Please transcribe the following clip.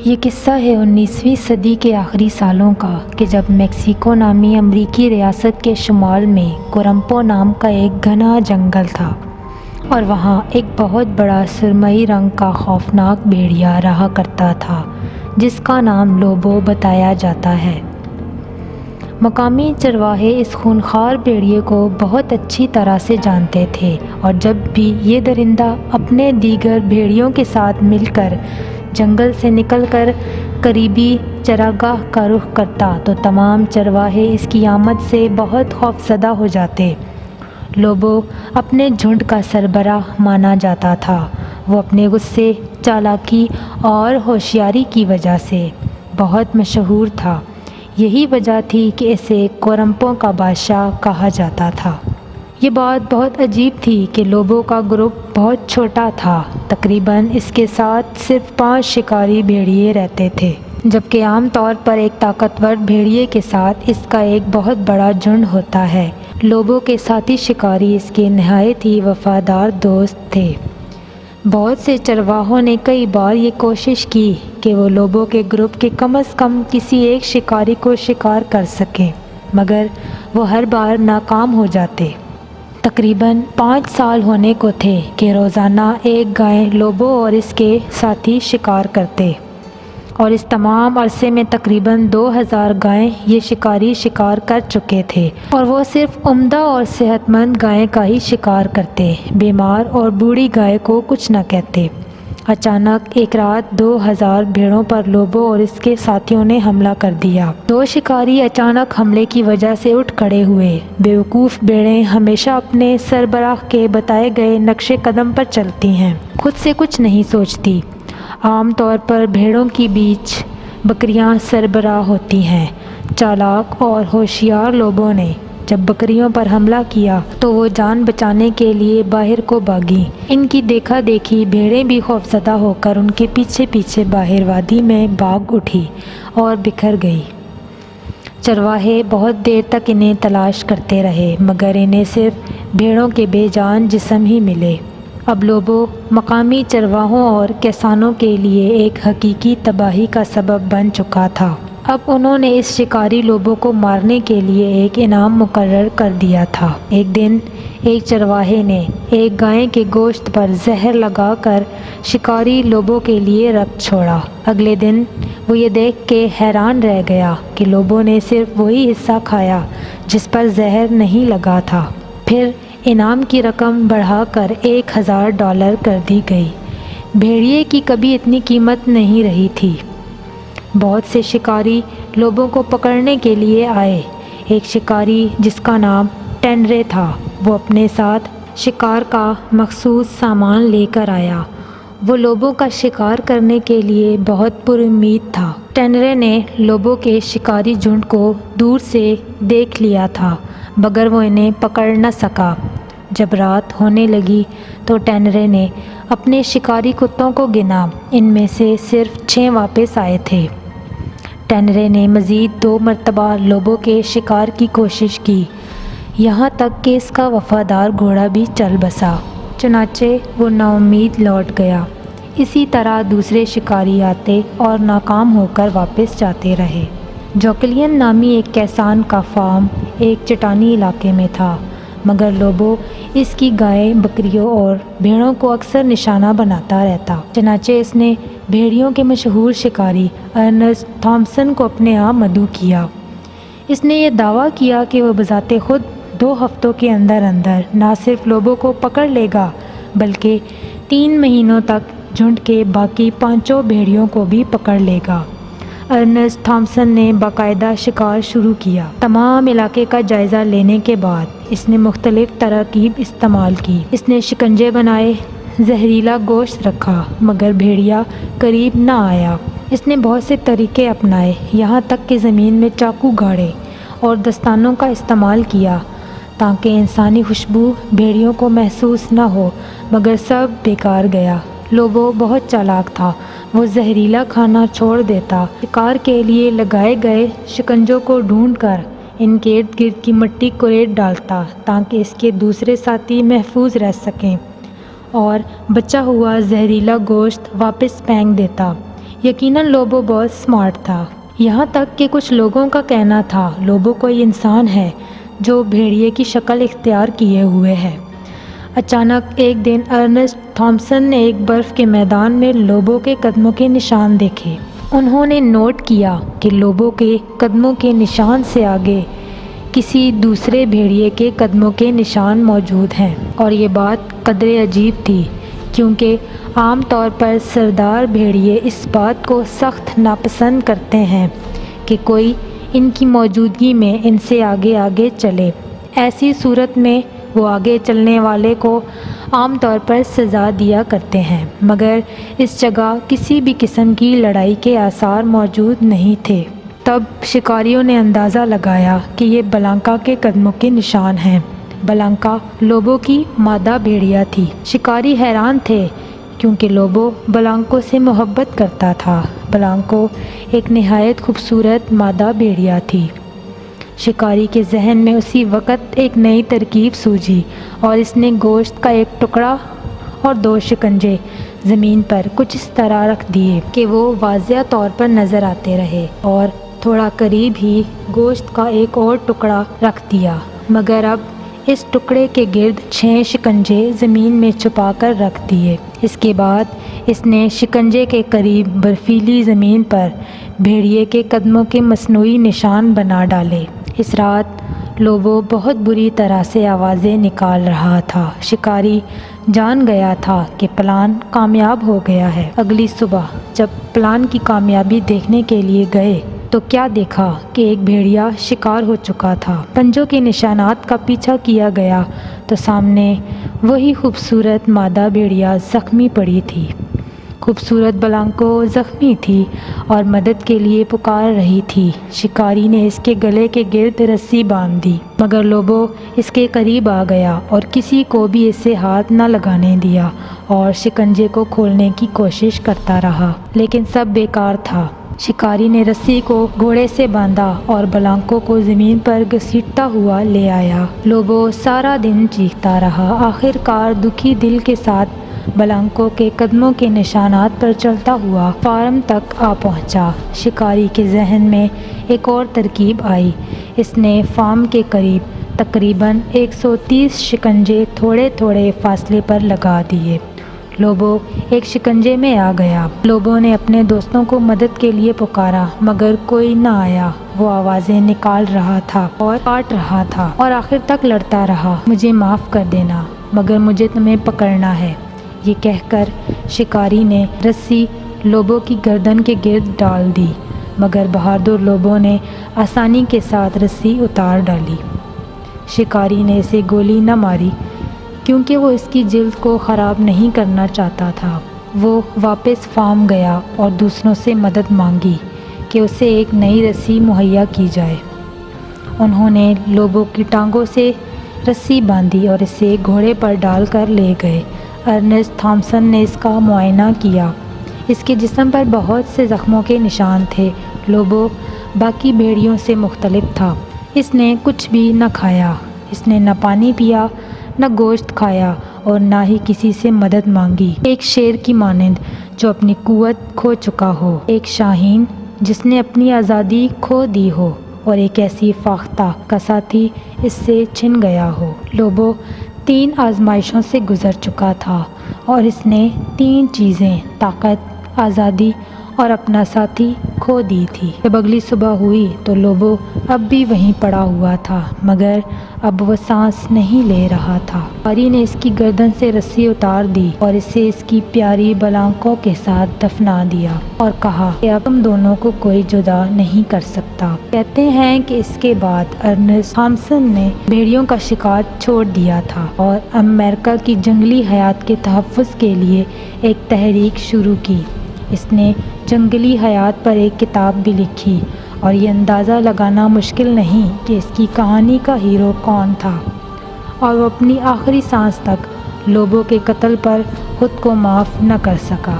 یہ قصہ ہے 19ویں صدی کے آخری سالوں کا کہ جب میکسیکو نامی امریکی ریاست کے شمال میں کورومپو نام کا ایک گھنا جنگل تھا اور وہاں ایک بہت بڑا سرمئی رنگ کا خوفناک بھیڑیا رہا کرتا تھا جس کا نام لوبو بتایا جاتا ہے۔ مقامی چرواہے اس خونخوار بھیڑیے کو بہت اچھی طرح سے جانتے تھے اور جب بھی یہ درندہ اپنے دیگر بھیڑیوں کے ساتھ مل کر جنگل سے نکل کر قریبی چراگاہ کا رخ کرتا تو تمام چرواہے اس کی آمد سے بہت خوفزدہ ہو جاتے۔ لوبو اپنے جھنڈ کا سربراہ مانا جاتا تھا۔ وہ اپنے غصے، چالاکی اور ہوشیاری کی وجہ سے بہت مشہور تھا۔ یہی وجہ تھی کہ اسے کورومپو کا بادشاہ کہا جاتا تھا۔ یہ بات بہت عجیب تھی کہ لوبو کا گروپ بہت چھوٹا تھا، تقریباً اس کے ساتھ صرف 5 شکاری بھیڑیے رہتے تھے، جبکہ عام طور پر ایک طاقتور بھیڑیے کے ساتھ اس کا ایک بہت بڑا جھنڈ ہوتا ہے۔ لوبو کے ساتھی شکاری اس کے نہایت ہی وفادار دوست تھے۔ بہت سے چرواہوں نے کئی بار یہ کوشش کی کہ وہ لوبو کے گروپ کے کم از کم کسی ایک شکاری کو شکار کر سکیں، مگر وہ ہر بار ناکام ہو جاتے۔ تقریباً 5 سال ہونے کو تھے کہ روزانہ ایک گائے لوبو اور اس کے ساتھی شکار کرتے، اور اس تمام عرصے میں تقریباً 2000 گائیں یہ شکاری شکار کر چکے تھے، اور وہ صرف عمدہ اور صحت مند گائے کا ہی شکار کرتے، بیمار اور بوڑھی گائے کو کچھ نہ کہتے۔ اچانک ایک رات 2000 بھیڑوں پر لوبو اور اس کے ساتھیوں نے حملہ کر دیا۔ 2 شکاری اچانک حملے کی وجہ سے اٹھ کھڑے ہوئے۔ بیوقوف بھیڑیں ہمیشہ اپنے سربراہ کے بتائے گئے نقش قدم پر چلتی ہیں، خود سے کچھ نہیں سوچتی۔ عام طور پر بھیڑوں کے بیچ بکریاں سربراہ ہوتی ہیں۔ چالاک اور ہوشیار لوبو نے جب بکریوں پر حملہ کیا تو وہ جان بچانے کے لیے باہر کو بھاگی۔ ان کی دیکھا دیکھی بھیڑیں بھی خوفزدہ ہو کر ان کے پیچھے پیچھے باہر وادی میں بھاگ اٹھی اور بکھر گئی۔ چرواہے بہت دیر تک انہیں تلاش کرتے رہے مگر انہیں صرف بھیڑوں کے بے جان جسم ہی ملے۔ اب لوبو مقامی چرواہوں اور کسانوں کے لیے ایک حقیقی تباہی کا سبب بن چکا تھا۔ اب انہوں نے اس شکاری لوبو کو مارنے کے لیے ایک انعام مقرر کر دیا تھا۔ ایک دن ایک چرواہے نے ایک گائے کے گوشت پر زہر لگا کر شکاری لوبو کے لیے رکھ چھوڑا۔ اگلے دن وہ یہ دیکھ کے حیران رہ گیا کہ لوبو نے صرف وہی حصہ کھایا جس پر زہر نہیں لگا تھا۔ پھر انعام کی رقم بڑھا کر $1000 کر دی گئی۔ بھیڑیے کی کبھی اتنی قیمت نہیں رہی تھی۔ بہت سے شکاری لوبو کو پکڑنے کے لیے آئے۔ ایک شکاری جس کا نام ٹینرے تھا، وہ اپنے ساتھ شکار کا مخصوص سامان لے کر آیا۔ وہ لوبو کا شکار کرنے کے لیے بہت پر امید تھا۔ ٹینرے نے لوبو کے شکاری جھنڈ کو دور سے دیکھ لیا تھا مگر وہ انہیں پکڑ نہ سکا۔ جب رات ہونے لگی تو ٹینرے نے اپنے شکاری کتوں کو گنا، ان میں سے صرف 6 واپس آئے تھے۔ ٹینرے نے مزید 2 مرتبہ لوبو کے شکار کی کوشش کی، یہاں تک کہ اس کا وفادار گھوڑا بھی چل بسا، چنانچہ وہ نا امید لوٹ گیا۔ اسی طرح دوسرے شکاری آتے اور ناکام ہو کر واپس جاتے رہے۔ جوکلین نامی ایک کسان کا فارم ایک چٹانی علاقے میں تھا، مگر لوبو اس کی گائے، بکریوں اور بھیڑوں کو اکثر نشانہ بناتا رہتا۔ چنانچہ اس نے بھیڑیوں کے مشہور شکاری ارنسٹ تھامسن کو اپنے ہاں مدعو کیا۔ اس نے یہ دعویٰ کیا کہ وہ بذات خود 2 ہفتوں کے اندر اندر نہ صرف لوبو کو پکڑ لے گا بلکہ 3 مہینوں تک جھنڈ کے باقی 5 بھیڑیوں کو بھی پکڑ لے گا۔ ارنسٹ تھامسن نے باقاعدہ شکار شروع کیا۔ تمام علاقے کا جائزہ لینے کے بعد اس نے مختلف تراکیب استعمال کی۔ اس نے شکنجے بنائے، زہریلا گوشت رکھا مگر بھیڑیا قریب نہ آیا۔ اس نے بہت سے طریقے اپنائے، یہاں تک کہ زمین میں چاقو گاڑے اور دستانوں کا استعمال کیا تاکہ انسانی خوشبو بھیڑیوں کو محسوس نہ ہو، مگر سب بیکار گیا۔ لوبو بہت چالاک تھا، وہ زہریلا کھانا چھوڑ دیتا، شکار کے لیے لگائے گئے شکنجوں کو ڈھونڈ کر ان کے ارد گرد کی مٹی کوریٹ ڈالتا تاکہ اس کے دوسرے ساتھی محفوظ رہ سکیں، اور بچا ہوا زہریلا گوشت واپس پھینک دیتا۔ یقیناً لوبو بہت سمارٹ تھا، یہاں تک کہ کچھ لوگوں کا کہنا تھا لوبو کوئی انسان ہے جو بھیڑیے کی شکل اختیار کیے ہوئے ہے۔ اچانک ایک دن ارنسٹ تھامسن نے ایک برف کے میدان میں لوبو کے قدموں کے نشان دیکھے۔ انہوں نے نوٹ کیا کہ لوبو کے قدموں کے نشان سے آگے کسی دوسرے بھیڑیے کے قدموں کے نشان موجود ہیں، اور یہ بات قدرے عجیب تھی کیونکہ عام طور پر سردار بھیڑیے اس بات کو سخت ناپسند کرتے ہیں کہ کوئی ان کی موجودگی میں ان سے آگے آگے چلے۔ ایسی صورت میں وہ آگے چلنے والے کو عام طور پر سزا دیا کرتے ہیں، مگر اس جگہ کسی بھی قسم کی لڑائی کے آثار موجود نہیں تھے۔ تب شکاریوں نے اندازہ لگایا کہ یہ بلانکا کے قدموں کے نشان ہیں۔ بلانکا لوبو کی مادہ بھیڑیا تھی۔ شکاری حیران تھے کیونکہ لوبو بلانکو سے محبت کرتا تھا۔ بلانکو ایک نہایت خوبصورت مادہ بھیڑیا تھی۔ شکاری کے ذہن میں اسی وقت ایک نئی ترکیب سوجھی اور اس نے گوشت کا ایک ٹکڑا اور 2 شکنجے زمین پر کچھ اس طرح رکھ دیے کہ وہ واضح طور پر نظر آتے رہے، اور تھوڑا قریب ہی گوشت کا ایک اور ٹکڑا رکھ دیا، مگر اب اس ٹکڑے کے گرد 6 شکنجے زمین میں چھپا کر رکھ دیے۔ اس کے بعد اس نے شکنجے کے قریب برفیلی زمین پر بھیڑیے کے قدموں کے مصنوعی نشان بنا ڈالے۔ اس رات لوبو بہت بری طرح سے آوازیں نکال رہا تھا۔ شکاری جان گیا تھا کہ پلان کامیاب ہو گیا ہے۔ اگلی صبح جب پلان کی کامیابی دیکھنے کے لیے گئے تو کیا دیکھا کہ ایک بھیڑیا شکار ہو چکا تھا۔ پنجوں کے نشانات کا پیچھا کیا گیا تو سامنے وہی خوبصورت مادہ بھیڑیا زخمی پڑی تھی۔ خوبصورت بلانکو زخمی تھی اور مدد کے لیے پکار رہی تھی۔ شکاری نے اس کے گلے کے گرد رسی باندھ دی، مگر لوبو اس کے قریب آ گیا اور کسی کو بھی اس سے ہاتھ نہ لگانے دیا اور شکنجے کو کھولنے کی کوشش کرتا رہا، لیکن سب بیکار تھا۔ شکاری نے رسی کو گھوڑے سے باندھا اور بلانکو کو زمین پر گھسیٹتا ہوا لے آیا۔ لوبو سارا دن چیختا رہا، آخر کار دکھی دل کے ساتھ بلانکو کے قدموں کے نشانات پر چلتا ہوا فارم تک آ پہنچا۔ شکاری کے ذہن میں ایک اور ترکیب آئی۔ اس نے فارم کے قریب تقریباً 130 شکنجے تھوڑے تھوڑے فاصلے پر لگا دیے۔ لوبو ایک شکنجے میں آ گیا۔ لوبو نے اپنے دوستوں کو مدد کے لیے پکارا، مگر کوئی نہ آیا۔ وہ آوازیں نکال رہا تھا اور کاٹ رہا تھا اور آخر تک لڑتا رہا، مجھے معاف کر دینا، مگر مجھے تمہیں پکڑنا ہے۔ یہ کہہ کر شکاری نے رسی لوبو کی گردن کے گرد ڈال دی، مگر بہادر لوبو نے آسانی کے ساتھ رسی اتار ڈالی۔ شکاری نے اسے گولی نہ ماری کیونکہ وہ اس کی جلد کو خراب نہیں کرنا چاہتا تھا۔ وہ واپس فارم گیا اور دوسروں سے مدد مانگی کہ اسے ایک نئی رسی مہیا کی جائے۔ انہوں نے لوبو کی ٹانگوں سے رسی باندھی اور اسے گھوڑے پر ڈال کر لے گئے۔ ارنسٹ تھامسن نے اس کا معائنہ کیا۔ اس کے جسم پر بہت سے زخموں کے نشان تھے۔ لوبو باقی بھیڑیوں سے مختلف تھا۔ اس نے کچھ بھی نہ کھایا، اس نے نہ پانی پیا، نہ گوشت کھایا اور نہ ہی کسی سے مدد مانگی۔ ایک شیر کی مانند جو اپنی قوت کھو چکا ہو، ایک شاہین جس نے اپنی آزادی کھو دی ہو، اور ایک ایسی فاختہ کا ساتھی اس سے چھن گیا ہو۔ لوبو 3 آزمائشوں سے گزر چکا تھا اور اس نے 3 چیزیں، طاقت، آزادی اور اپنا ساتھی، کھو دی تھی۔ جب اگلی صبح ہوئی تو لوبو اب بھی وہیں پڑا ہوا تھا، مگر اب وہ سانس نہیں لے رہا تھا۔ شکاری نے اس کی گردن سے رسی اتار دی اور اسے اس کی پیاری بلانکو کے ساتھ دفنا دیا اور کہا کہ اب تم دونوں کو کوئی جدا نہیں کر سکتا۔ کہتے ہیں کہ اس کے بعد ارنسٹ تھامسن نے بھیڑیوں کا شکار چھوڑ دیا تھا اور امریکہ کی جنگلی حیات کے تحفظ کے لیے ایک تحریک شروع کی۔ اس نے جنگلی حیات پر ایک کتاب بھی لکھی، اور یہ اندازہ لگانا مشکل نہیں کہ اس کی کہانی کا ہیرو کون تھا، اور وہ اپنی آخری سانس تک لوبو کے قتل پر خود کو معاف نہ کر سکا۔